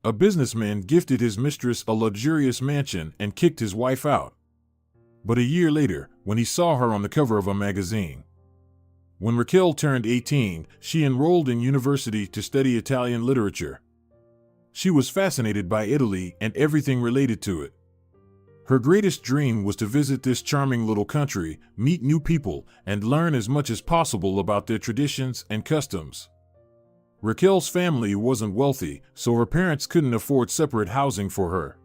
A businessman gifted his mistress a luxurious mansion and kicked his wife out. But a year later, when he saw her on the cover of a magazine. When Raquel turned 18, she enrolled in university to study Italian literature. She was fascinated by Italy and everything related to it. Her greatest dream was to visit this charming little country, meet new people, and learn as much as possible about their traditions and customs. Raquel's family wasn't wealthy, so her parents couldn't afford separate housing for her.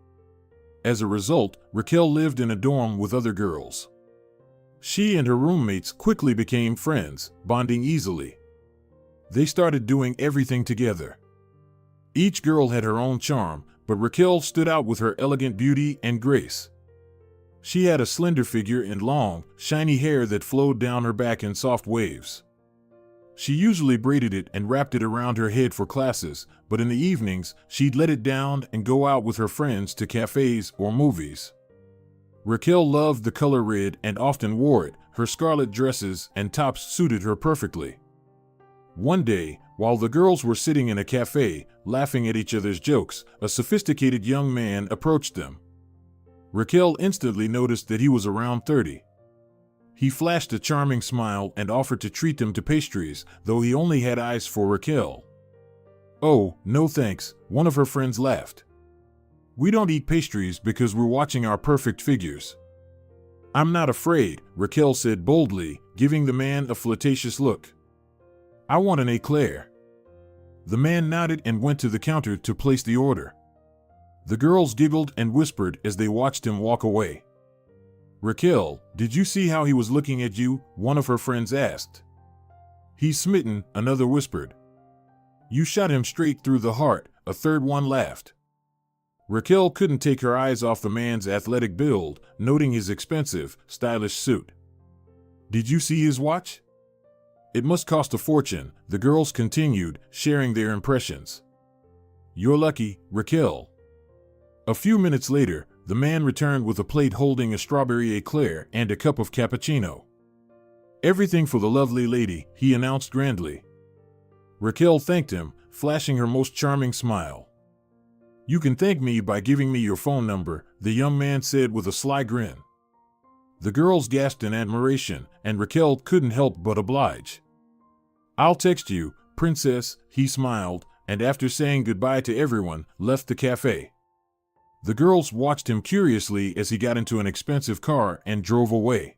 As a result, Raquel lived in a dorm with other girls. She and her roommates quickly became friends, bonding easily. They started doing everything together. Each girl had her own charm, but Raquel stood out with her elegant beauty and grace. She had a slender figure and long, shiny hair that flowed down her back in soft waves. She usually braided it and wrapped it around her head for classes, but in the evenings, she'd let it down and go out with her friends to cafes or movies. Raquel loved the color red and often wore it. Her scarlet dresses and tops suited her perfectly. One day, while the girls were sitting in a cafe, laughing at each other's jokes, a sophisticated young man approached them. Raquel instantly noticed that he was around 30. He flashed a charming smile and offered to treat them to pastries, though he only had eyes for Raquel. "Oh, no thanks," one of her friends laughed. "We don't eat pastries because we're watching our perfect figures." "I'm not afraid," Raquel said boldly, giving the man a flirtatious look. "I want an eclair." The man nodded and went to the counter to place the order. The girls giggled and whispered as they watched him walk away. "Raquel, did you see how he was looking at you?" one of her friends asked. "He's smitten," another whispered. "You shot him straight through the heart," a third one laughed. Raquel couldn't take her eyes off the man's athletic build, noting his expensive, stylish suit. "Did you see his watch? It must cost a fortune," the girls continued, sharing their impressions. "You're lucky, Raquel." A few minutes later, the man returned with a plate holding a strawberry eclair and a cup of cappuccino. "Everything for the lovely lady," he announced grandly. Raquel thanked him, flashing her most charming smile. "You can thank me by giving me your phone number," the young man said with a sly grin. The girls gasped in admiration, and Raquel couldn't help but oblige. "I'll text you, princess," he smiled, and after saying goodbye to everyone, left the cafe. The girls watched him curiously as he got into an expensive car and drove away.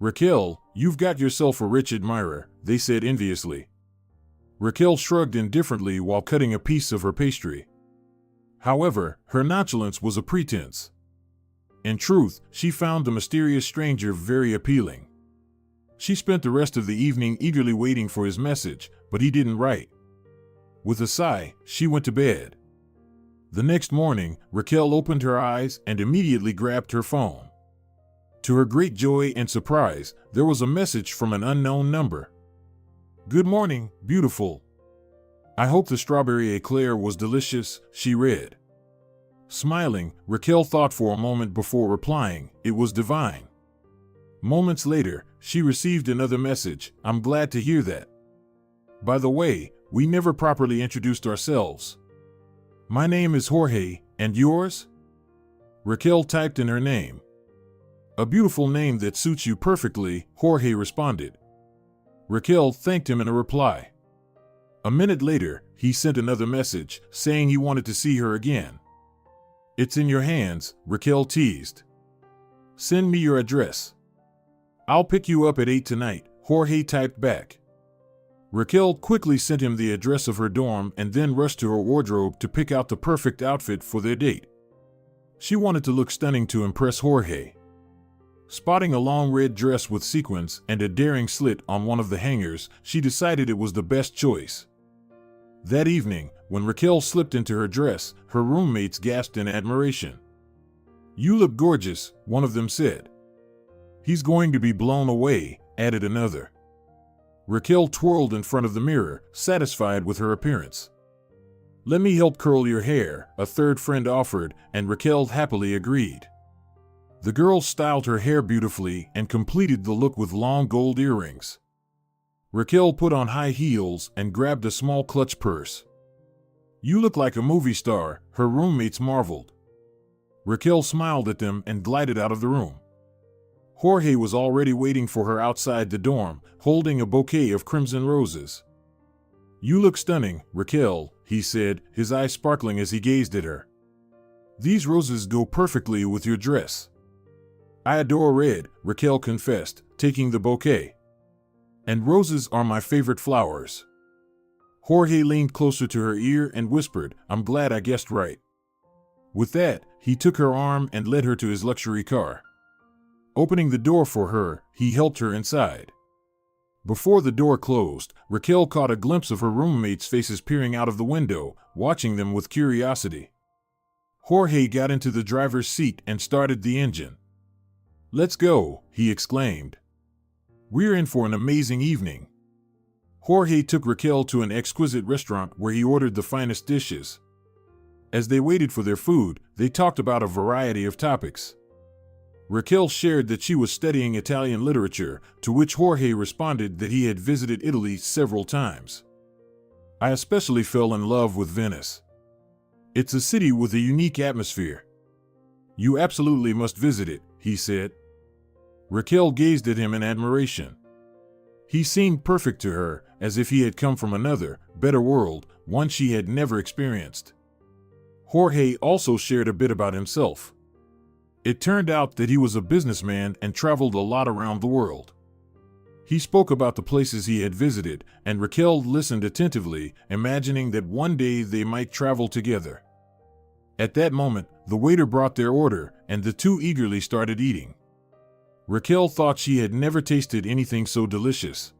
"Raquel, you've got yourself a rich admirer," they said enviously. Raquel shrugged indifferently while cutting a piece of her pastry. However, her nonchalance was a pretense. In truth, she found the mysterious stranger very appealing. She spent the rest of the evening eagerly waiting for his message, but he didn't write. With a sigh, she went to bed. The next morning, Raquel opened her eyes and immediately grabbed her phone. To her great joy and surprise, there was a message from an unknown number. "Good morning, beautiful. I hope the strawberry eclair was delicious," she read. Smiling, Raquel thought for a moment before replying, "It was divine." Moments later, she received another message, "I'm glad to hear that. By the way, we never properly introduced ourselves. My name is Jorge, and yours?" Raquel typed in her name. "A beautiful name that suits you perfectly," Jorge responded. Raquel thanked him in a reply. A minute later, he sent another message, saying he wanted to see her again. "It's in your hands," Raquel teased. "Send me your address." "I'll pick you up at 8 tonight," Jorge typed back. Raquel quickly sent him the address of her dorm and then rushed to her wardrobe to pick out the perfect outfit for their date. She wanted to look stunning to impress Jorge. Spotting a long red dress with sequins and a daring slit on one of the hangers, she decided it was the best choice. That evening, when Raquel slipped into her dress, her roommates gasped in admiration. "You look gorgeous," one of them said. "He's going to be blown away," added another. Raquel twirled in front of the mirror, satisfied with her appearance. "Let me help curl your hair," a third friend offered, and Raquel happily agreed. The girl styled her hair beautifully and completed the look with long gold earrings. Raquel put on high heels and grabbed a small clutch purse. You look like a movie star, her roommates marveled. Raquel smiled at them and glided out of the room. Jorge was already waiting for her outside the dorm, holding a bouquet of crimson roses. You look stunning, Raquel, he said, his eyes sparkling as he gazed at her. These roses go perfectly with your dress. I adore red, Raquel confessed, taking the bouquet. And roses are my favorite flowers. Jorge leaned closer to her ear and whispered, I'm glad I guessed right. With that, he took her arm and led her to his luxury car. Opening the door for her, he helped her inside. Before the door closed, Raquel caught a glimpse of her roommates' faces peering out of the window, watching them with curiosity. Jorge got into the driver's seat and started the engine. Let's go, he exclaimed. We're in for an amazing evening. Jorge took Raquel to an exquisite restaurant where he ordered the finest dishes. As they waited for their food, they talked about a variety of topics. Raquel shared that she was studying Italian literature, to which Jorge responded that he had visited Italy several times. I especially fell in love with Venice. It's a city with a unique atmosphere. You absolutely must visit it, he said. Raquel gazed at him in admiration. He seemed perfect to her, as if he had come from another, better world, one she had never experienced. Jorge also shared a bit about himself. It turned out that he was a businessman and traveled a lot around the world. He spoke about the places he had visited, and Raquel listened attentively, imagining that one day they might travel together. At that moment, the waiter brought their order, and the two eagerly started eating. Raquel thought she had never tasted anything so delicious.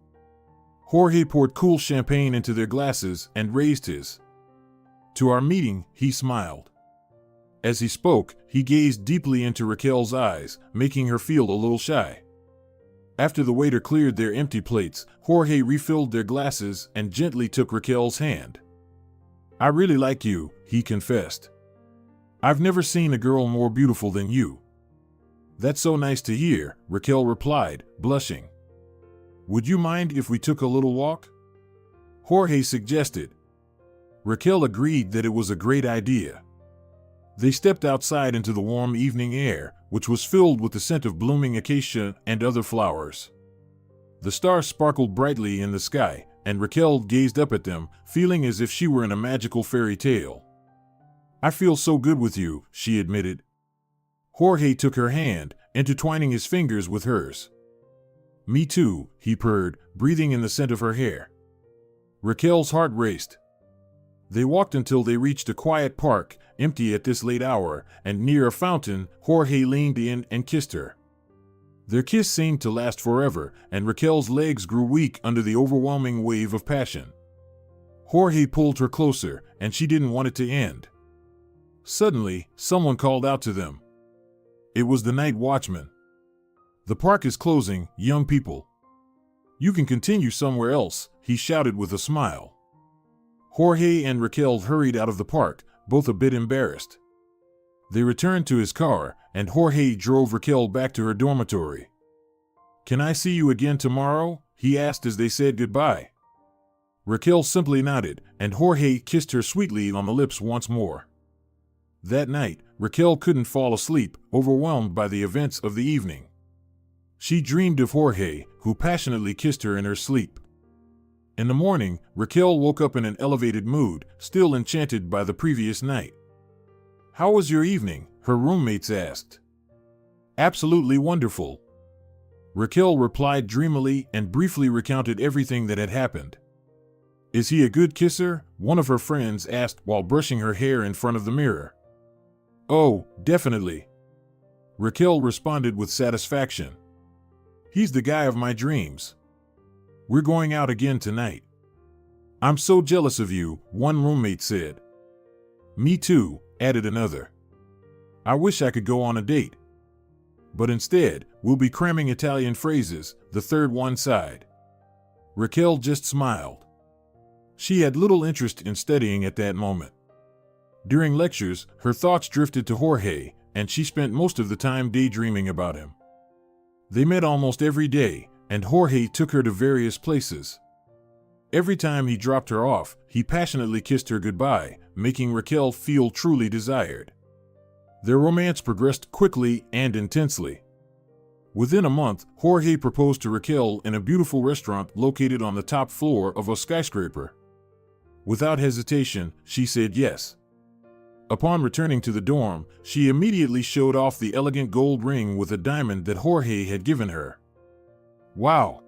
Jorge poured cool champagne into their glasses and raised his. To our meeting, he smiled. As he spoke, he gazed deeply into Raquel's eyes, making her feel a little shy. After the waiter cleared their empty plates, Jorge refilled their glasses and gently took Raquel's hand. I really like you, he confessed. I've never seen a girl more beautiful than you. That's so nice to hear, Raquel replied, blushing. Would you mind if we took a little walk? Jorge suggested. Raquel agreed that it was a great idea. They stepped outside into the warm evening air, which was filled with the scent of blooming acacia and other flowers. The stars sparkled brightly in the sky, and Raquel gazed up at them, feeling as if she were in a magical fairy tale. I feel so good with you, she admitted. Jorge took her hand, intertwining his fingers with hers. Me too, he purred, breathing in the scent of her hair. Raquel's heart raced. They walked until they reached a quiet park, empty at this late hour, and near a fountain, Jorge leaned in and kissed her. Their kiss seemed to last forever, and Raquel's legs grew weak under the overwhelming wave of passion. Jorge pulled her closer, and she didn't want it to end. Suddenly, someone called out to them. It was the night watchman. The park is closing, young people. You can continue somewhere else, he shouted with a smile. Jorge and Raquel hurried out of the park, both a bit embarrassed. They returned to his car, and Jorge drove Raquel back to her dormitory. Can I see you again tomorrow? He asked as they said goodbye. Raquel simply nodded, and Jorge kissed her sweetly on the lips once more. That night, Raquel couldn't fall asleep, overwhelmed by the events of the evening. She dreamed of Jorge, who passionately kissed her in her sleep. In the morning, Raquel woke up in an elevated mood, still enchanted by the previous night. How was your evening? Her roommates asked. Absolutely wonderful. Raquel replied dreamily and briefly recounted everything that had happened. Is he a good kisser? One of her friends asked while brushing her hair in front of the mirror. Oh, definitely. Raquel responded with satisfaction. He's the guy of my dreams. We're going out again tonight. I'm so jealous of you, one roommate said. Me too, added another. I wish I could go on a date. But instead, we'll be cramming Italian phrases, the third one sighed. Raquel just smiled. She had little interest in studying at that moment. During lectures, her thoughts drifted to Jorge, and she spent most of the time daydreaming about him. They met almost every day, and Jorge took her to various places. Every time he dropped her off, he passionately kissed her goodbye, making Raquel feel truly desired. Their romance progressed quickly and intensely. Within a month, Jorge proposed to Raquel in a beautiful restaurant located on the top floor of a skyscraper. Without hesitation, she said yes. Upon returning to the dorm, she immediately showed off the elegant gold ring with a diamond that Jorge had given her. "Wow!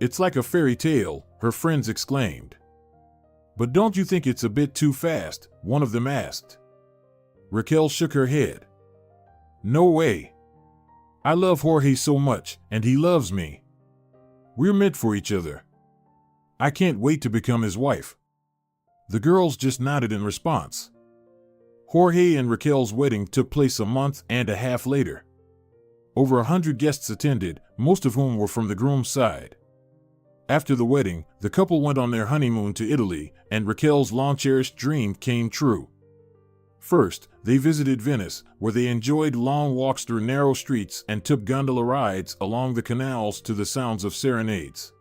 It's like a fairy tale," her friends exclaimed. "But don't you think it's a bit too fast?" one of them asked. Raquel shook her head. "No way. I love Jorge so much, and he loves me. We're meant for each other. I can't wait to become his wife." The girls just nodded in response. Jorge and Raquel's wedding took place a month and a half later. Over 100 guests attended, most of whom were from the groom's side. After the wedding, the couple went on their honeymoon to Italy, and Raquel's long-cherished dream came true. First, they visited Venice, where they enjoyed long walks through narrow streets and took gondola rides along the canals to the sounds of serenades.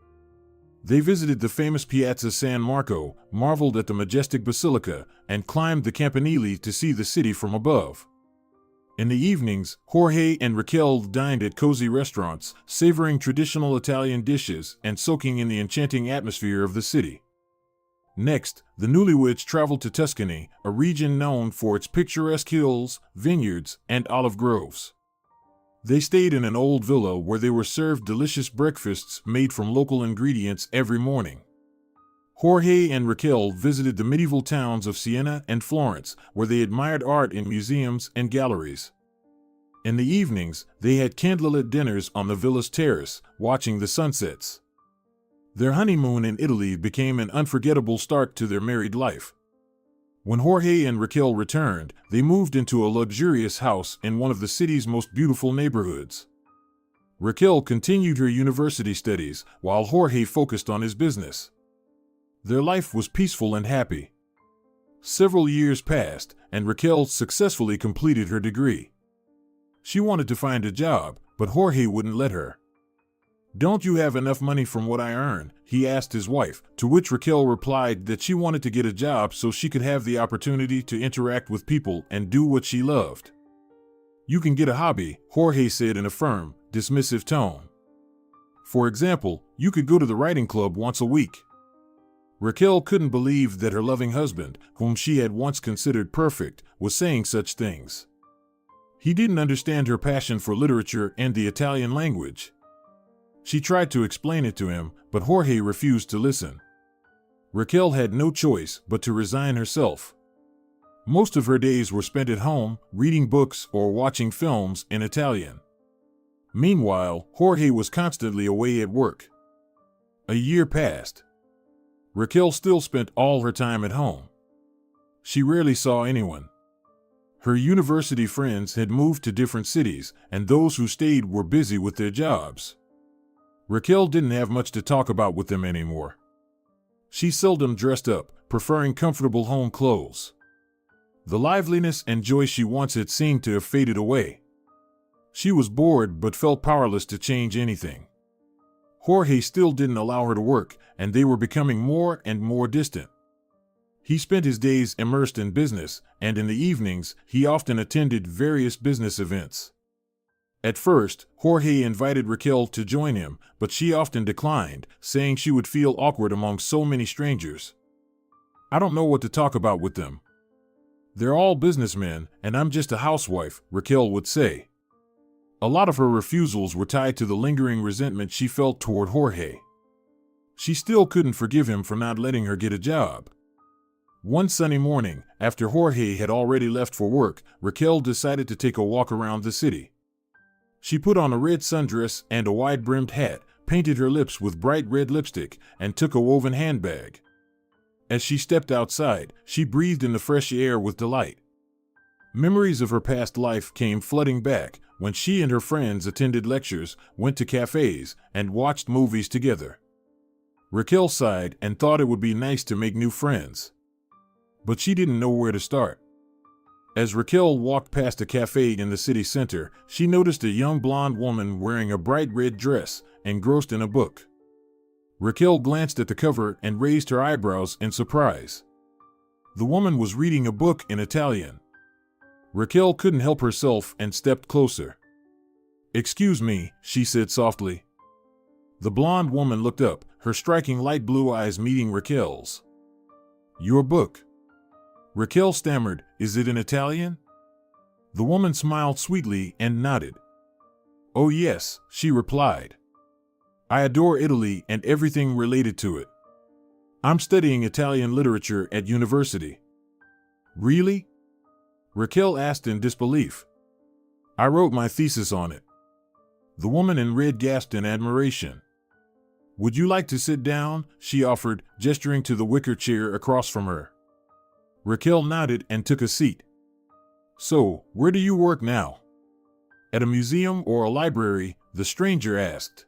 They visited the famous Piazza San Marco, marveled at the majestic basilica, and climbed the Campanile to see the city from above. In the evenings, Jorge and Raquel dined at cozy restaurants, savoring traditional Italian dishes and soaking in the enchanting atmosphere of the city. Next, the newlyweds traveled to Tuscany, a region known for its picturesque hills, vineyards, and olive groves. They stayed in an old villa where they were served delicious breakfasts made from local ingredients every morning. Jorge and Raquel visited the medieval towns of Siena and Florence, where they admired art in museums and galleries. In the evenings, they had candlelit dinners on the villa's terrace, watching the sunsets. Their honeymoon in Italy became an unforgettable start to their married life. When Jorge and Raquel returned, they moved into a luxurious house in one of the city's most beautiful neighborhoods. Raquel continued her university studies, while Jorge focused on his business. Their life was peaceful and happy. Several years passed, and Raquel successfully completed her degree. She wanted to find a job, but Jorge wouldn't let her. "Don't you have enough money from what I earn?" he asked his wife, to which Raquel replied that she wanted to get a job so she could have the opportunity to interact with people and do what she loved. "You can get a hobby," Jorge said in a firm, dismissive tone. "For example, you could go to the writing club once a week." Raquel couldn't believe that her loving husband, whom she had once considered perfect, was saying such things. He didn't understand her passion for literature and the Italian language. She tried to explain it to him, but Jorge refused to listen. Raquel had no choice but to resign herself. Most of her days were spent at home, reading books or watching films in Italian. Meanwhile, Jorge was constantly away at work. A year passed. Raquel still spent all her time at home. She rarely saw anyone. Her university friends had moved to different cities, and those who stayed were busy with their jobs. Raquel didn't have much to talk about with them anymore. She seldom dressed up, preferring comfortable home clothes. The liveliness and joy she once had seemed to have faded away. She was bored but felt powerless to change anything. Jorge still didn't allow her to work, and they were becoming more and more distant. He spent his days immersed in business, and in the evenings, he often attended various business events. At first, Jorge invited Raquel to join him, but she often declined, saying she would feel awkward among so many strangers. "I don't know what to talk about with them. They're all businessmen, and I'm just a housewife," Raquel would say. A lot of her refusals were tied to the lingering resentment she felt toward Jorge. She still couldn't forgive him for not letting her get a job. One sunny morning, after Jorge had already left for work, Raquel decided to take a walk around the city. She put on a red sundress and a wide-brimmed hat, painted her lips with bright red lipstick, and took a woven handbag. As she stepped outside, she breathed in the fresh air with delight. Memories of her past life came flooding back when she and her friends attended lectures, went to cafes, and watched movies together. Raquel sighed and thought it would be nice to make new friends. But she didn't know where to start. As Raquel walked past a cafe in the city center, she noticed a young blonde woman wearing a bright red dress, engrossed in a book. Raquel glanced at the cover and raised her eyebrows in surprise. The woman was reading a book in Italian. Raquel couldn't help herself and stepped closer. "Excuse me," she said softly. The blonde woman looked up, her striking light blue eyes meeting Raquel's. "Your book?" Raquel stammered, "Is it in Italian?" The woman smiled sweetly and nodded. "Oh yes," she replied. "I adore Italy and everything related to it. I'm studying Italian literature at university." "Really?" Raquel asked in disbelief. "I wrote my thesis on it." The woman in red gasped in admiration. "Would you like to sit down?" she offered, gesturing to the wicker chair across from her. Raquel nodded and took a seat. "So, where do you work now?" "At a museum or a library?" the stranger asked.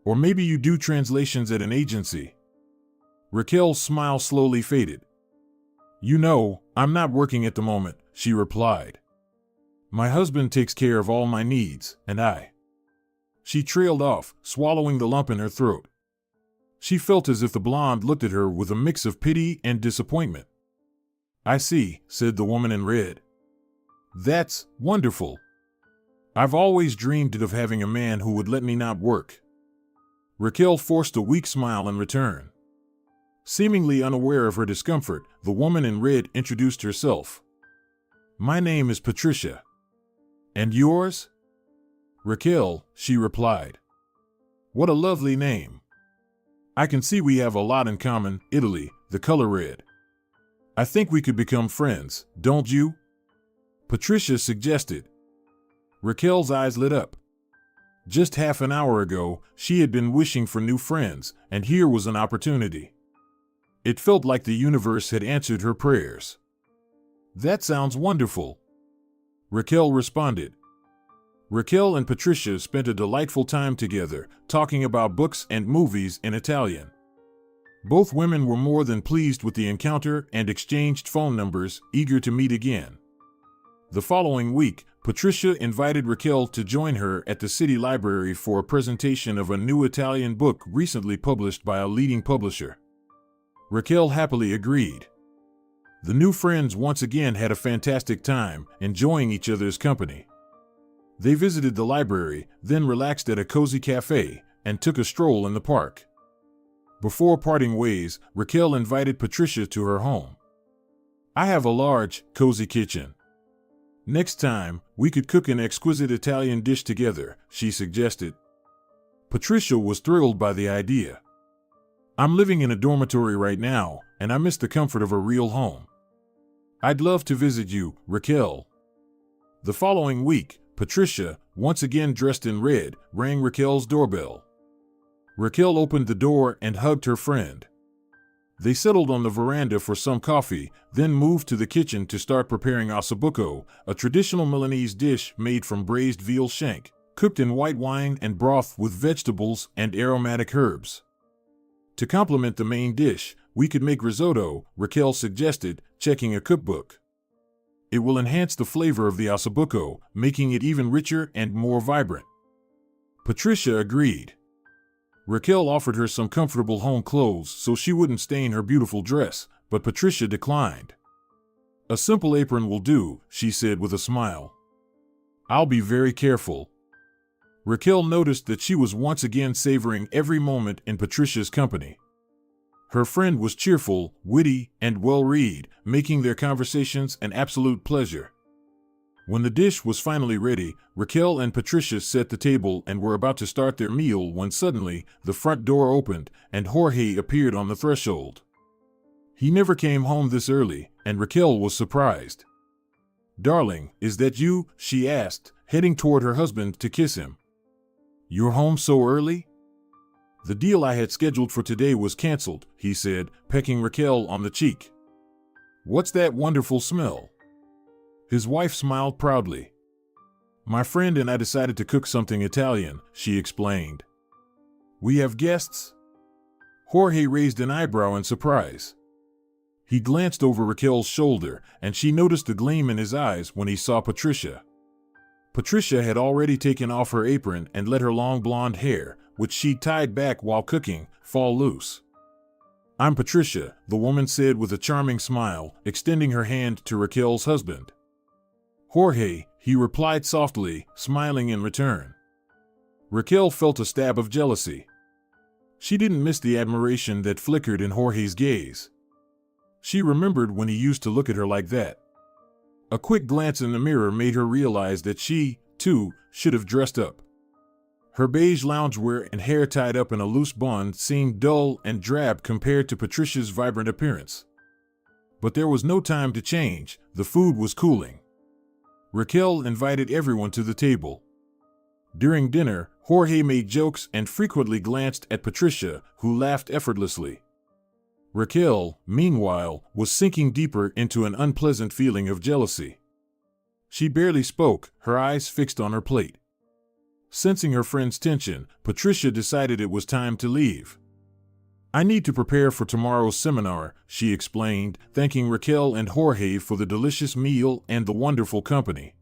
"Or maybe you do translations at an agency?" Raquel's smile slowly faded. "You know, I'm not working at the moment," she replied. "My husband takes care of all my needs, and I—" She trailed off, swallowing the lump in her throat. She felt as if the blonde looked at her with a mix of pity and disappointment. "I see," said the woman in red. "That's wonderful. I've always dreamed of having a man who would let me not work." Raquel forced a weak smile in return. Seemingly unaware of her discomfort, the woman in red introduced herself. "My name is Patricia." "And yours?" "Raquel," she replied. "What a lovely name. I can see we have a lot in common, Italy, the color red. I think we could become friends, don't you?" Patricia suggested. Raquel's eyes lit up. Just half an hour ago, she had been wishing for new friends, and here was an opportunity. It felt like the universe had answered her prayers. "That sounds wonderful," Raquel responded. Raquel and Patricia spent a delightful time together, talking about books and movies in Italian. Both women were more than pleased with the encounter and exchanged phone numbers, eager to meet again. The following week, Patricia invited Raquel to join her at the city library for a presentation of a new Italian book recently published by a leading publisher. Raquel happily agreed. The new friends once again had a fantastic time, enjoying each other's company. They visited the library, then relaxed at a cozy cafe, and took a stroll in the park. Before parting ways, Raquel invited Patricia to her home. "I have a large, cozy kitchen. Next time, we could cook an exquisite Italian dish together," she suggested. Patricia was thrilled by the idea. "I'm living in a dormitory right now, and I miss the comfort of a real home. I'd love to visit you, Raquel." The following week, Patricia, once again dressed in red, rang Raquel's doorbell. Raquel opened the door and hugged her friend. They settled on the veranda for some coffee, then moved to the kitchen to start preparing ossobuco, a traditional Milanese dish made from braised veal shank, cooked in white wine and broth with vegetables and aromatic herbs. To complement the main dish, we could make risotto, Raquel suggested, checking a cookbook. It will enhance the flavor of the ossobuco, making it even richer and more vibrant. Patricia agreed. Raquel offered her some comfortable home clothes so she wouldn't stain her beautiful dress, but Patricia declined. "A simple apron will do," she said with a smile. "I'll be very careful." Raquel noticed that she was once again savoring every moment in Patricia's company. Her friend was cheerful, witty, and well-read, making their conversations an absolute pleasure. When the dish was finally ready, Raquel and Patricia set the table and were about to start their meal when suddenly the front door opened and Jorge appeared on the threshold. He never came home this early, and Raquel was surprised. "Darling, is that you?" she asked, heading toward her husband to kiss him. "You're home so early?" "The deal I had scheduled for today was canceled," he said, pecking Raquel on the cheek. "What's that wonderful smell?" His wife smiled proudly. "My friend and I decided to cook something Italian," she explained. "We have guests?" Jorge raised an eyebrow in surprise. He glanced over Raquel's shoulder, and she noticed the gleam in his eyes when he saw Patricia. Patricia had already taken off her apron and let her long blonde hair, which she tied back while cooking, fall loose. "I'm Patricia," the woman said with a charming smile, extending her hand to Raquel's husband. "Jorge," he replied softly, smiling in return. Raquel felt a stab of jealousy. She didn't miss the admiration that flickered in Jorge's gaze. She remembered when he used to look at her like that. A quick glance in the mirror made her realize that she, too, should have dressed up. Her beige loungewear and hair tied up in a loose bun seemed dull and drab compared to Patricia's vibrant appearance. But there was no time to change. The food was cooling. Raquel invited everyone to the table. During dinner, Jorge made jokes and frequently glanced at Patricia, who laughed effortlessly. Raquel, meanwhile, was sinking deeper into an unpleasant feeling of jealousy. She barely spoke, her eyes fixed on her plate. Sensing her friend's tension, Patricia decided it was time to leave. "I need to prepare for tomorrow's seminar," she explained, thanking Raquel and Jorge for the delicious meal and the wonderful company.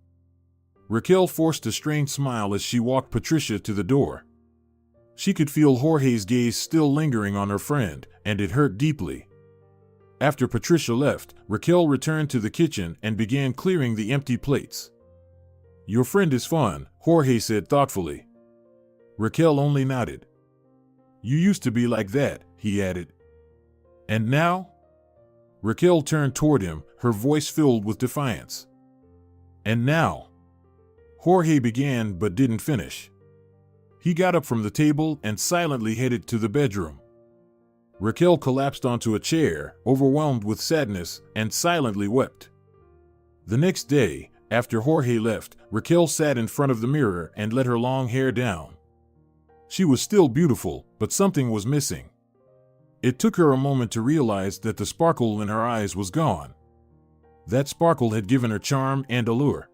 Raquel forced a strained smile as she walked Patricia to the door. She could feel Jorge's gaze still lingering on her friend, and it hurt deeply. After Patricia left, Raquel returned to the kitchen and began clearing the empty plates. "Your friend is fun," Jorge said thoughtfully. Raquel only nodded. "You used to be like that," he added. "And now?" Raquel turned toward him, her voice filled with defiance. "And now?" Jorge began but didn't finish. He got up from the table and silently headed to the bedroom. Raquel collapsed onto a chair, overwhelmed with sadness, and silently wept. The next day, after Jorge left, Raquel sat in front of the mirror and let her long hair down. She was still beautiful, but something was missing. It took her a moment to realize that the sparkle in her eyes was gone. That sparkle had given her charm and allure.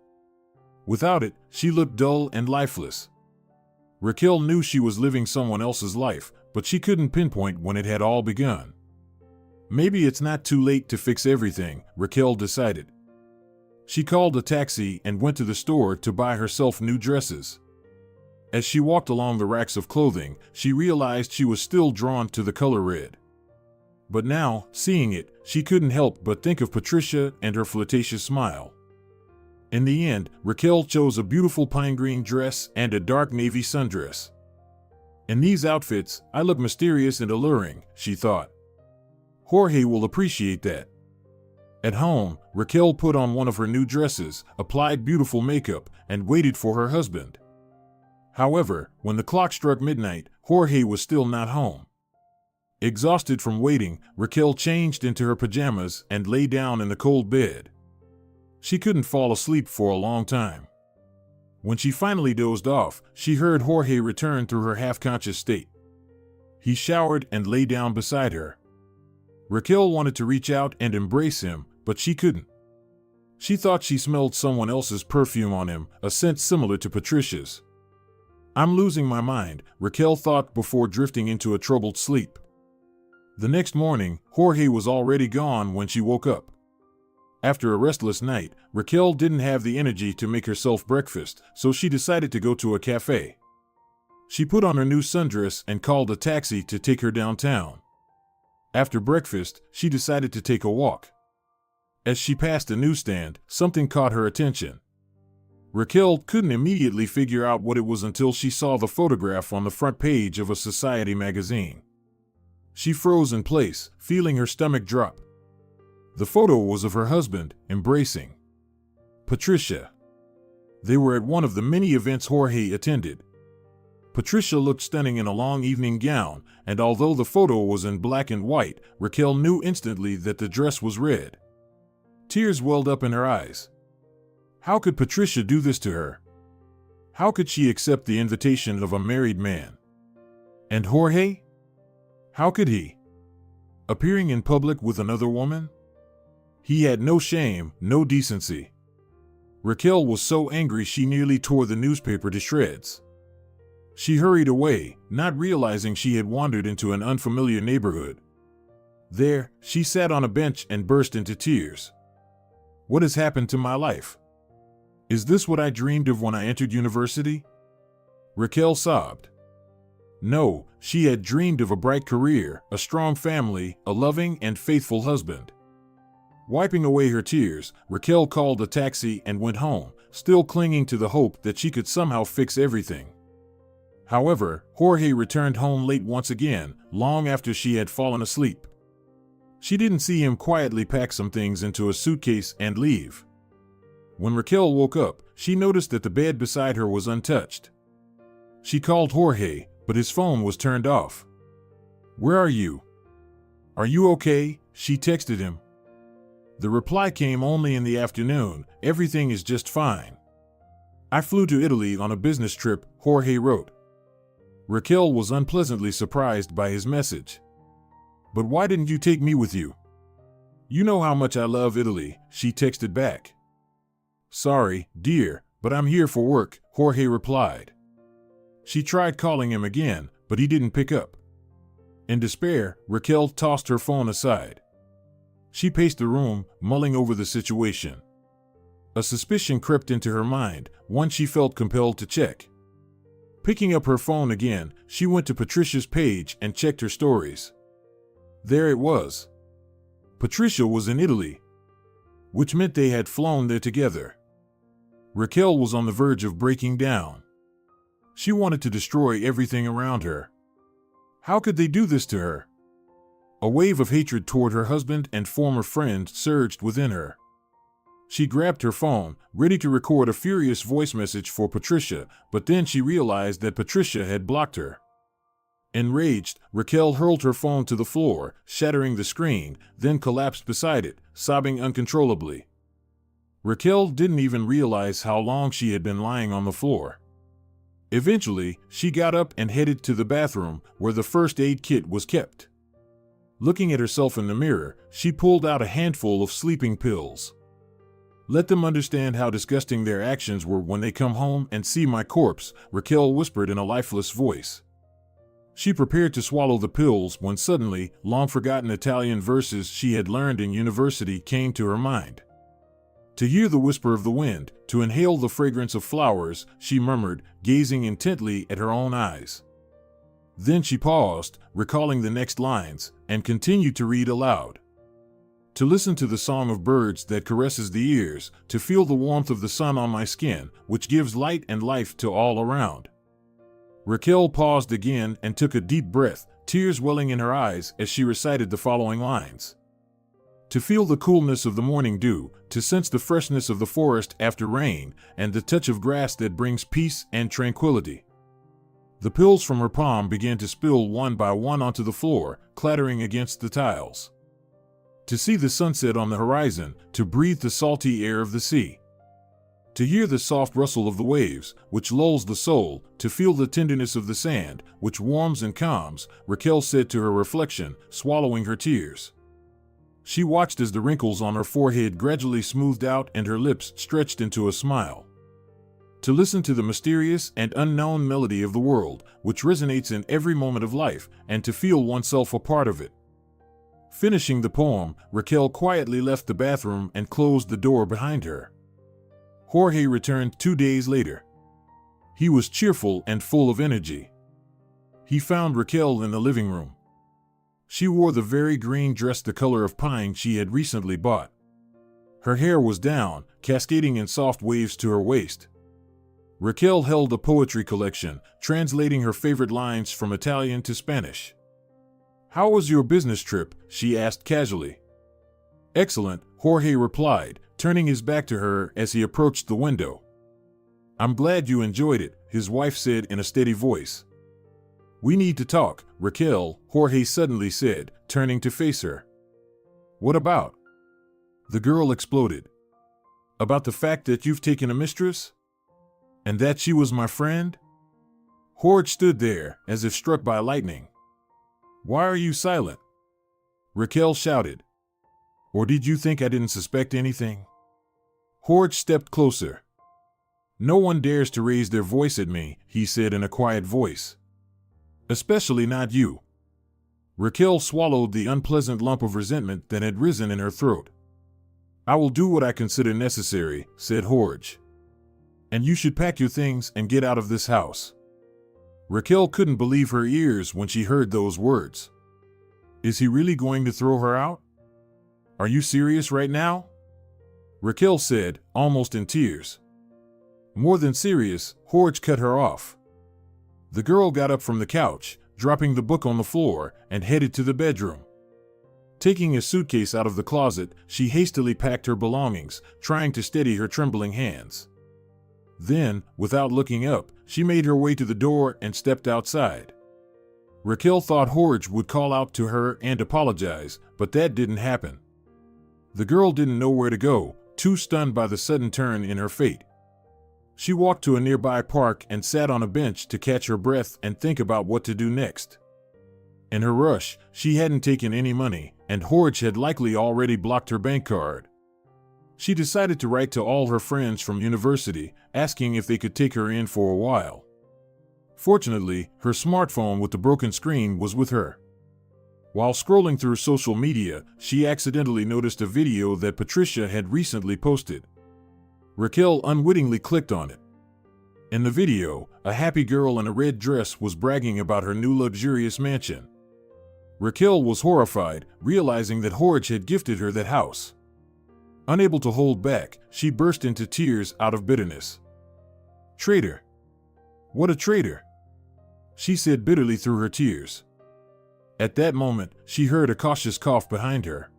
Without it, she looked dull and lifeless. Raquel knew she was living someone else's life, but she couldn't pinpoint when it had all begun. Maybe it's not too late to fix everything, Raquel decided. She called a taxi and went to the store to buy herself new dresses. As she walked along the racks of clothing, she realized she was still drawn to the color red. But now, seeing it, she couldn't help but think of Patricia and her flirtatious smile. In the end, Raquel chose a beautiful pine green dress and a dark navy sundress. "In these outfits, I look mysterious and alluring," she thought. "Jorge will appreciate that." At home, Raquel put on one of her new dresses, applied beautiful makeup, and waited for her husband. However, when the clock struck midnight, Jorge was still not home. Exhausted from waiting, Raquel changed into her pajamas and lay down in the cold bed. She couldn't fall asleep for a long time. When she finally dozed off, she heard Jorge return through her half-conscious state. He showered and lay down beside her. Raquel wanted to reach out and embrace him, but she couldn't. She thought she smelled someone else's perfume on him, a scent similar to Patricia's. "I'm losing my mind," Raquel thought before drifting into a troubled sleep. The next morning, Jorge was already gone when she woke up. After a restless night, Raquel didn't have the energy to make herself breakfast, so she decided to go to a cafe. She put on her new sundress and called a taxi to take her downtown. After breakfast, she decided to take a walk. As she passed a newsstand, something caught her attention. Raquel couldn't immediately figure out what it was until she saw the photograph on the front page of a society magazine. She froze in place, feeling her stomach drop. The photo was of her husband, embracing Patricia. They were at one of the many events Jorge attended. Patricia looked stunning in a long evening gown, and although the photo was in black and white, Raquel knew instantly that the dress was red. Tears welled up in her eyes. How could Patricia do this to her? How could she accept the invitation of a married man? And Jorge? How could he? Appearing in public with another woman? He had no shame, no decency. Raquel was so angry she nearly tore the newspaper to shreds. She hurried away, not realizing she had wandered into an unfamiliar neighborhood. There, she sat on a bench and burst into tears. "What has happened to my life? Is this what I dreamed of when I entered university? Raquel sobbed. No, she had dreamed of a bright career, a strong family, a loving and faithful husband. Wiping away her tears, Raquel called a taxi and went home, still clinging to the hope that she could somehow fix everything. However, Jorge returned home late once again, long after she had fallen asleep. She didn't see him quietly pack some things into a suitcase and leave. When Raquel woke up, she noticed that the bed beside her was untouched. She called Jorge, but his phone was turned off. "Where are you? Are you okay?" she texted him. The reply came only in the afternoon. "Everything is just fine. I flew to Italy on a business trip," Jorge wrote. Raquel was unpleasantly surprised by his message. "But why didn't you take me with you? You know how much I love Italy," she texted back. "Sorry, dear, but I'm here for work," Jorge replied. She tried calling him again, but he didn't pick up. In despair, Raquel tossed her phone aside. She paced the room, mulling over the situation. A suspicion crept into her mind, one she felt compelled to check. Picking up her phone again, she went to Patricia's page and checked her stories. There it was. Patricia was in Italy, which meant they had flown there together. Raquel was on the verge of breaking down. She wanted to destroy everything around her. How could they do this to her? A wave of hatred toward her husband and former friend surged within her. She grabbed her phone, ready to record a furious voice message for Patricia, but then she realized that Patricia had blocked her. Enraged, Raquel hurled her phone to the floor, shattering the screen, then collapsed beside it, sobbing uncontrollably. Raquel didn't even realize how long she had been lying on the floor. Eventually, she got up and headed to the bathroom, where the first aid kit was kept. Looking at herself in the mirror, she pulled out a handful of sleeping pills. "Let them understand how disgusting their actions were when they come home and see my corpse," Raquel whispered in a lifeless voice. She prepared to swallow the pills when suddenly, long-forgotten Italian verses she had learned in university came to her mind. "To hear the whisper of the wind, to inhale the fragrance of flowers," she murmured, gazing intently at her own eyes. Then she paused, recalling the next lines, and continued to read aloud. "To listen to the song of birds that caresses the ears, to feel the warmth of the sun on my skin, which gives light and life to all around." Raquel paused again and took a deep breath, tears welling in her eyes as she recited the following lines. "To feel the coolness of the morning dew, to sense the freshness of the forest after rain, and the touch of grass that brings peace and tranquility." The pills from her palm began to spill one by one onto the floor, clattering against the tiles. "To see the sunset on the horizon, to breathe the salty air of the sea. To hear the soft rustle of the waves, which lulls the soul, to feel the tenderness of the sand, which warms and calms," Raquel said to her reflection, swallowing her tears. She watched as the wrinkles on her forehead gradually smoothed out and her lips stretched into a smile. To listen to the mysterious and unknown melody of the world, which resonates in every moment of life, and to feel oneself a part of it. Finishing the poem, Raquel quietly left the bathroom and closed the door behind her. Jorge returned 2 days later. He was cheerful and full of energy. He found Raquel in the living room. She wore the very green dress the color of pine she had recently bought. Her hair was down, cascading in soft waves to her waist. Raquel held a poetry collection, translating her favorite lines from Italian to Spanish. "How was your business trip?" she asked casually. "Excellent," Jorge replied, turning his back to her as he approached the window. "I'm glad you enjoyed it," his wife said in a steady voice. "We need to talk, Raquel," Jorge suddenly said, turning to face her. "What about?" The girl exploded. "About the fact that you've taken a mistress? And that she was my friend?" Jorge stood there, as if struck by lightning. "Why are you silent?" Raquel shouted. "Or did you think I didn't suspect anything?" Jorge stepped closer. "No one dares to raise their voice at me," he said in a quiet voice. "Especially not you." Raquel swallowed the unpleasant lump of resentment that had risen in her throat. "I will do what I consider necessary," said Jorge. And you should pack your things and get out of this house. Raquel couldn't believe her ears when she heard those words. Is he really going to throw her out? Are you serious right now? Raquel said, almost in tears. More than serious, Jorge cut her off. The girl got up from the couch, dropping the book on the floor, and headed to the bedroom. Taking a suitcase out of the closet, she hastily packed her belongings, trying to steady her trembling hands. Then, without looking up, she made her way to the door and stepped outside. Raquel thought Jorge would call out to her and apologize, but that didn't happen. The girl didn't know where to go, too stunned by the sudden turn in her fate. She walked to a nearby park and sat on a bench to catch her breath and think about what to do next. In her rush, she hadn't taken any money, and Jorge had likely already blocked her bank card. She decided to write to all her friends from university, asking if they could take her in for a while. Fortunately, her smartphone with the broken screen was with her. While scrolling through social media, she accidentally noticed a video that Patricia had recently posted. Raquel unwittingly clicked on it. In the video, a happy girl in a red dress was bragging about her new luxurious mansion. Raquel was horrified, realizing that Jorge had gifted her that house. Unable to hold back, she burst into tears out of bitterness. Traitor! What a traitor! She said bitterly through her tears. At that moment, she heard a cautious cough behind her.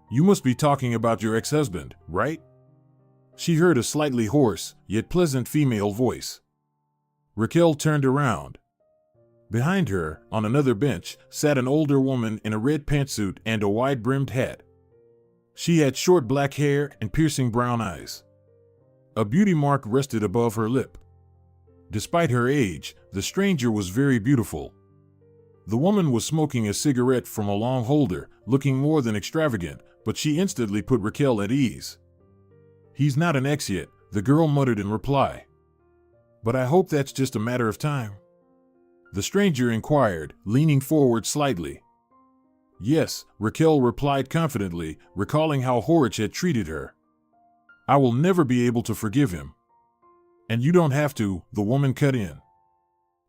You must be talking about your ex-husband, right? She heard a slightly hoarse, yet pleasant female voice. Raquel turned around. Behind her, on another bench, sat an older woman in a red pantsuit and a wide-brimmed hat. She had short black hair and piercing brown eyes. A beauty mark rested above her lip. Despite her age, the stranger was very beautiful. The woman was smoking a cigarette from a long holder, looking more than extravagant, but she instantly put Raquel at ease. He's not an ex yet, the girl muttered in reply. But I hope that's just a matter of time. The stranger inquired, leaning forward slightly. Yes, Raquel replied confidently, recalling how Jorge had treated her. I will never be able to forgive him. And you don't have to, the woman cut in.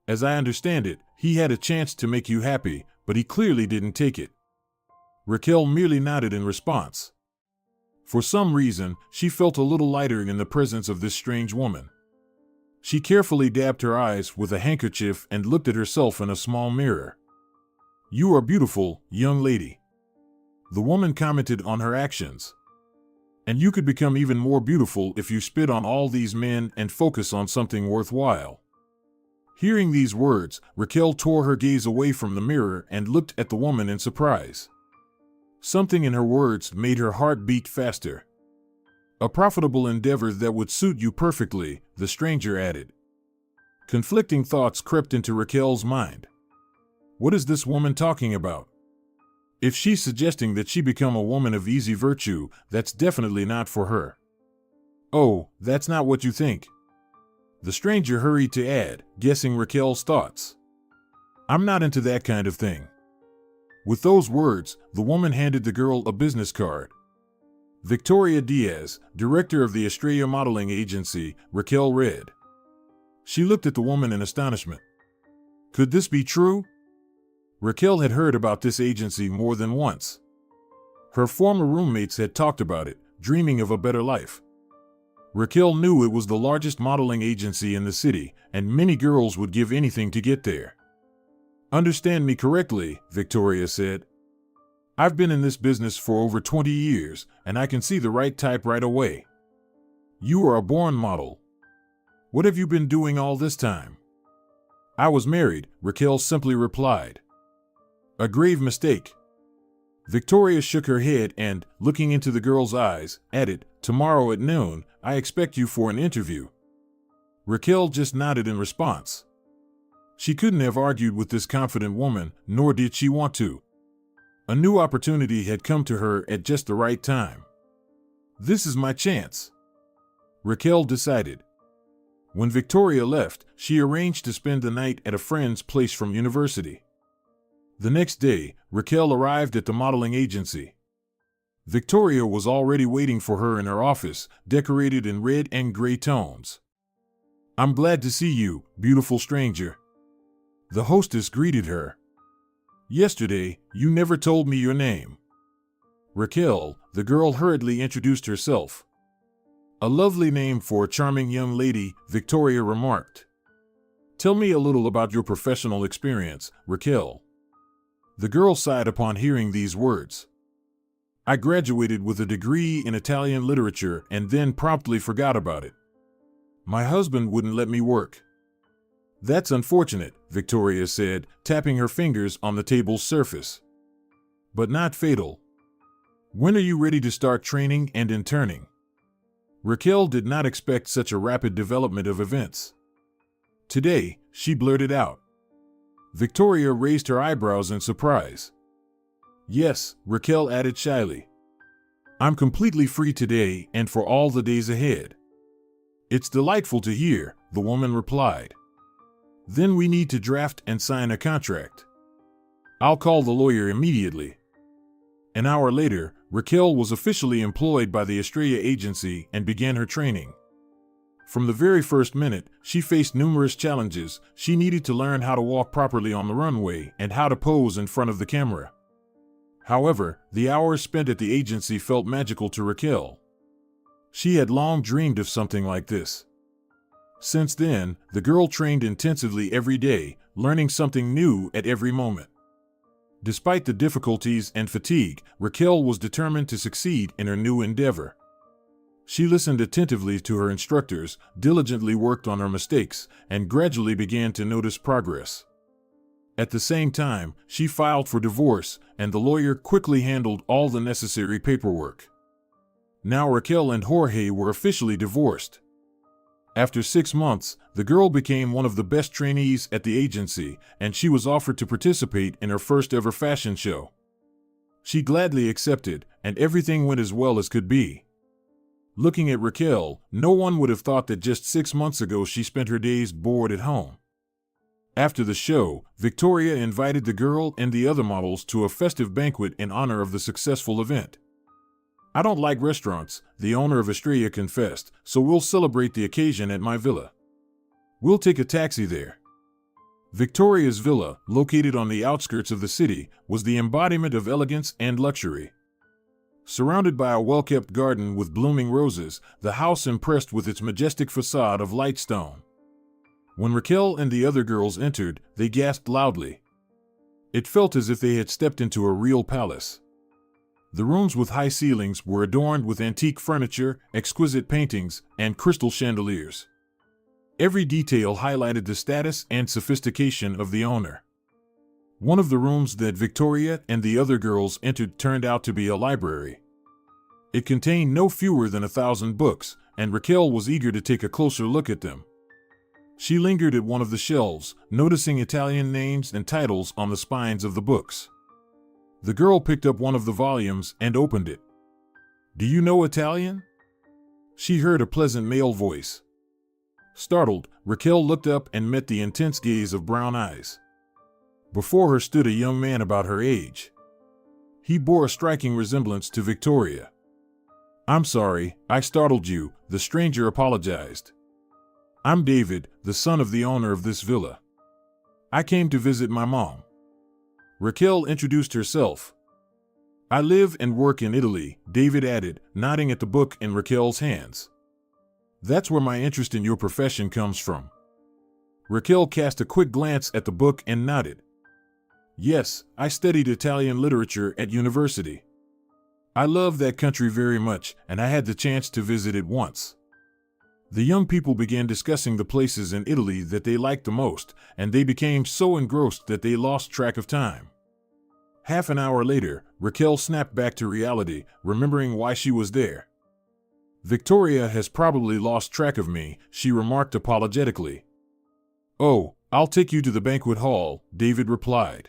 As I understand it, he had a chance to make you happy, but he clearly didn't take it. Raquel merely nodded in response. For some reason, she felt a little lighter in the presence of this strange woman. She carefully dabbed her eyes with a handkerchief and looked at herself in a small mirror. You are beautiful, young lady. The woman commented on her actions. And you could become even more beautiful if you spit on all these men and focus on something worthwhile. Hearing these words, Raquel tore her gaze away from the mirror and looked at the woman in surprise. Something in her words made her heart beat faster. A profitable endeavor that would suit you perfectly, the stranger added. Conflicting thoughts crept into Raquel's mind. What is this woman talking about? If she's suggesting that she become a woman of easy virtue, that's definitely not for her. Oh, that's not what you think. The stranger hurried to add, guessing Raquel's thoughts. I'm not into that kind of thing. With those words, the woman handed the girl a business card. Victoria Diaz, director of the Estrella Modeling Agency, Raquel read. She looked at the woman in astonishment. Could this be true? Raquel had heard about this agency more than once. Her former roommates had talked about it, dreaming of a better life. Raquel knew it was the largest modeling agency in the city, and many girls would give anything to get there. Understand me correctly, Victoria said. I've been in this business for over 20 years, and I can see the right type right away. You are a born model. What have you been doing all this time? I was married, Raquel simply replied. A grave mistake. Victoria shook her head and, looking into the girl's eyes, added, Tomorrow at noon, I expect you for an interview. Raquel just nodded in response. She couldn't have argued with this confident woman, nor did she want to. A new opportunity had come to her at just the right time. This is my chance, Raquel decided. When Victoria left, she arranged to spend the night at a friend's place from university. The next day, Raquel arrived at the modeling agency. Victoria was already waiting for her in her office, decorated in red and gray tones. I'm glad to see you, beautiful stranger. The hostess greeted her. Yesterday, you never told me your name. Raquel, the girl hurriedly introduced herself. A lovely name for a charming young lady, Victoria remarked. Tell me a little about your professional experience, Raquel. The girl sighed upon hearing these words. I graduated with a degree in Italian literature and then promptly forgot about it. My husband wouldn't let me work. That's unfortunate, Victoria said, tapping her fingers on the table's surface. But not fatal. When are you ready to start training and interning? Raquel did not expect such a rapid development of events. Today, she blurted out. Victoria raised her eyebrows in surprise. Yes, Raquel added shyly. I'm completely free today and for all the days ahead. It's delightful to hear, the woman replied. Then we need to draft and sign a contract. I'll call the lawyer immediately. An hour later, Raquel was officially employed by the Estrella agency and began her training. From the very first minute, she faced numerous challenges. She needed to learn how to walk properly on the runway and how to pose in front of the camera. However, the hours spent at the agency felt magical to Raquel. She had long dreamed of something like this. Since then, the girl trained intensively every day, learning something new at every moment. Despite the difficulties and fatigue, Raquel was determined to succeed in her new endeavor. She listened attentively to her instructors, diligently worked on her mistakes, and gradually began to notice progress. At the same time, she filed for divorce, and the lawyer quickly handled all the necessary paperwork. Now Raquel and Jorge were officially divorced. After 6 months, the girl became one of the best trainees at the agency, and she was offered to participate in her first ever fashion show. She gladly accepted, and everything went as well as could be. Looking at Raquel, no one would have thought that just 6 months ago she spent her days bored at home. After the show, Victoria invited the girl and the other models to a festive banquet in honor of the successful event. I don't like restaurants, the owner of Estrella confessed, so we'll celebrate the occasion at my villa. We'll take a taxi there. Victoria's villa, located on the outskirts of the city, was the embodiment of elegance and luxury. Surrounded by a well-kept garden with blooming roses, the house impressed with its majestic facade of light stone. When Raquel and the other girls entered, they gasped loudly. It felt as if they had stepped into a real palace. The rooms with high ceilings were adorned with antique furniture, exquisite paintings, and crystal chandeliers. Every detail highlighted the status and sophistication of the owner. One of the rooms that Victoria and the other girls entered turned out to be a library. It contained no fewer than 1,000 books, and Raquel was eager to take a closer look at them. She lingered at one of the shelves, noticing Italian names and titles on the spines of the books. The girl picked up one of the volumes and opened it. Do you know Italian? She heard a pleasant male voice. Startled, Raquel looked up and met the intense gaze of brown eyes. Before her stood a young man about her age. He bore a striking resemblance to Victoria. I'm sorry, I startled you, the stranger apologized. I'm David, the son of the owner of this villa. I came to visit my mom. Raquel introduced herself. I live and work in Italy, David added, nodding at the book in Raquel's hands. That's where my interest in your profession comes from. Raquel cast a quick glance at the book and nodded. Yes, I studied Italian literature at university. I love that country very much, and I had the chance to visit it once. The young people began discussing the places in Italy that they liked the most, and they became so engrossed that they lost track of time. Half an hour later, Raquel snapped back to reality, remembering why she was there. Victoria has probably lost track of me, she remarked apologetically. Oh, I'll take you to the banquet hall, David replied.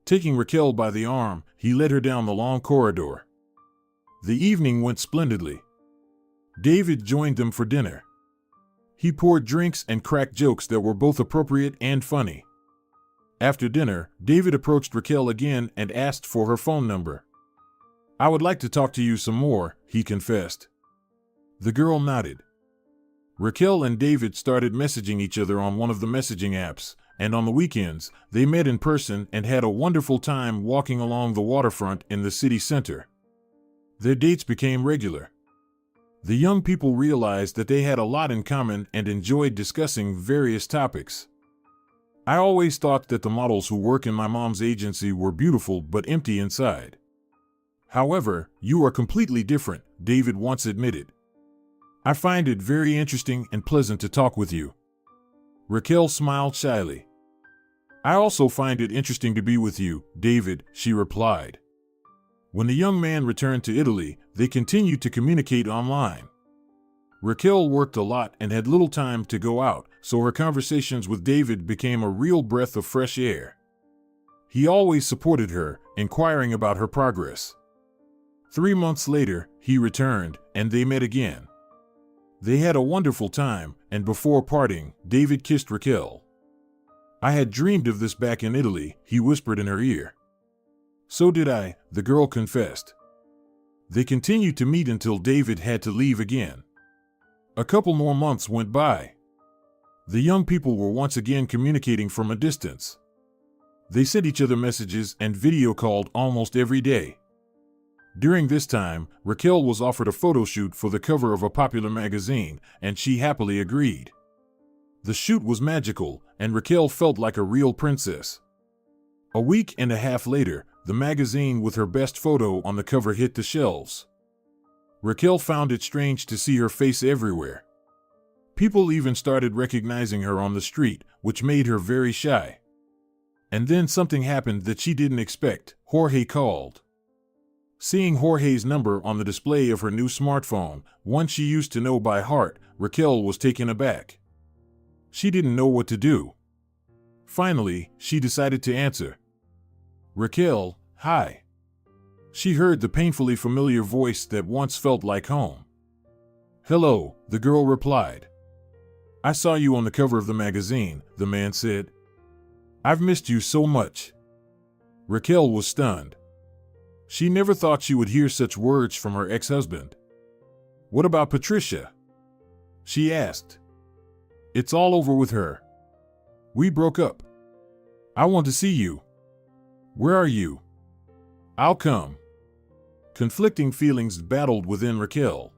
Taking Raquel by the arm, he led her down the long corridor. The evening went splendidly. David joined them for dinner. He poured drinks and cracked jokes that were both appropriate and funny. After dinner, David approached Raquel again and asked for her phone number. I would like to talk to you some more, he confessed. The girl nodded. Raquel and David started messaging each other on one of the messaging apps, and on the weekends, they met in person and had a wonderful time walking along the waterfront in the city center. Their dates became regular. The young people realized that they had a lot in common and enjoyed discussing various topics. I always thought that the models who work in my mom's agency were beautiful but empty inside. However, you are completely different, David once admitted. I find it very interesting and pleasant to talk with you. Raquel smiled shyly. I also find it interesting to be with you, David, she replied. When the young man returned to Italy, they continued to communicate online. Raquel worked a lot and had little time to go out, so her conversations with David became a real breath of fresh air. He always supported her, inquiring about her progress. 3 months later, he returned, and they met again. They had a wonderful time, and before parting, David kissed Raquel. I had dreamed of this back in Italy, he whispered in her ear. So did I, the girl confessed. They continued to meet until David had to leave again. A couple more months went by. The young people were once again communicating from a distance. They sent each other messages and video called almost every day. During this time, Raquel was offered a photo shoot for the cover of a popular magazine, and she happily agreed. The shoot was magical, and Raquel felt like a real princess. A week and a half later, the magazine with her best photo on the cover hit the shelves. Raquel found it strange to see her face everywhere. People even started recognizing her on the street, which made her very shy. And then something happened that she didn't expect. Jorge called. Seeing Jorge's number on the display of her new smartphone, one she used to know by heart, Raquel was taken aback. She didn't know what to do. Finally, she decided to answer. Raquel, hi. She heard the painfully familiar voice that once felt like home. Hello, the girl replied. I saw you on the cover of the magazine, the man said. I've missed you so much. Raquel was stunned. She never thought she would hear such words from her ex-husband. What about Patricia? She asked. It's all over with her. We broke up. I want to see you. Where are you? I'll come. Conflicting feelings battled within Raquel.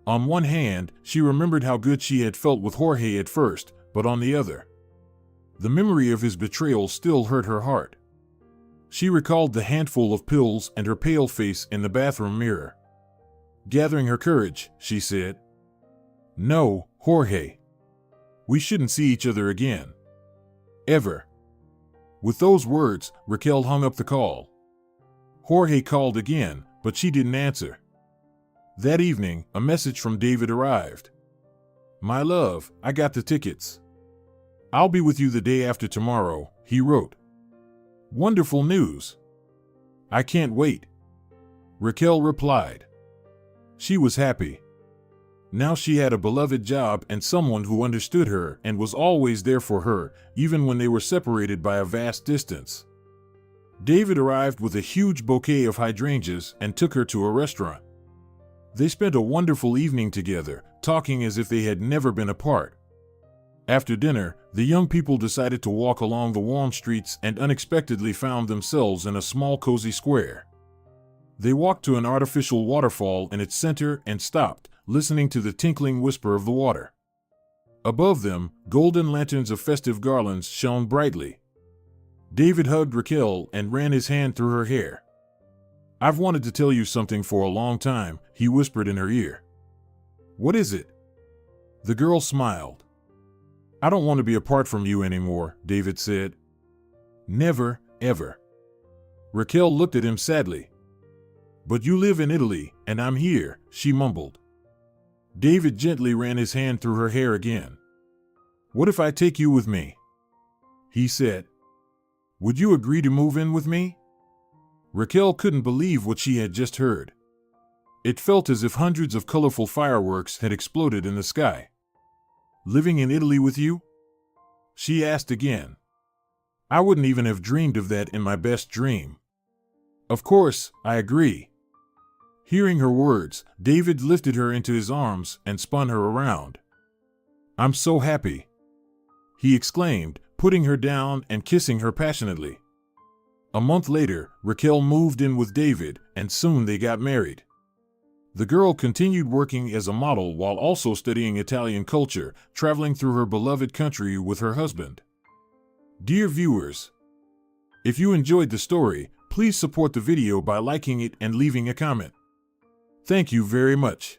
On one hand, she remembered how good she had felt with Jorge at first, but on the other, the memory of his betrayal still hurt her heart. She recalled the handful of pills and her pale face in the bathroom mirror. Gathering her courage, she said, No, Jorge. We shouldn't see each other again. Ever. With those words, Raquel hung up the call. Jorge called again, but she didn't answer. That evening, a message from David arrived. My love, I got the tickets. I'll be with you the day after tomorrow, he wrote. Wonderful news. I can't wait. Raquel replied. She was happy. Now she had a beloved job and someone who understood her and was always there for her, even when they were separated by a vast distance. David arrived with a huge bouquet of hydrangeas and took her to a restaurant. They spent a wonderful evening together, talking as if they had never been apart. After dinner, the young people decided to walk along the warm streets and unexpectedly found themselves in a small cozy square. They walked to an artificial waterfall in its center and stopped, listening to the tinkling whisper of the water. Above them, golden lanterns of festive garlands shone brightly. David hugged Raquel and ran his hand through her hair. I've wanted to tell you something for a long time, he whispered in her ear. What is it? The girl smiled. I don't want to be apart from you anymore, David said. Never, ever. Raquel looked at him sadly. But you live in Italy, and I'm here, she mumbled. David gently ran his hand through her hair again. What if I take you with me? He said. Would you agree to move in with me? Raquel couldn't believe what she had just heard. It felt as if hundreds of colorful fireworks had exploded in the sky. Living in Italy with you? She asked again. I wouldn't even have dreamed of that in my best dream. Of course, I agree. Hearing her words, David lifted her into his arms and spun her around. I'm so happy," he exclaimed, putting her down and kissing her passionately. A month later, Raquel moved in with David, and soon they got married. The girl continued working as a model while also studying Italian culture, traveling through her beloved country with her husband. Dear viewers, if you enjoyed the story, please support the video by liking it and leaving a comment. Thank you very much.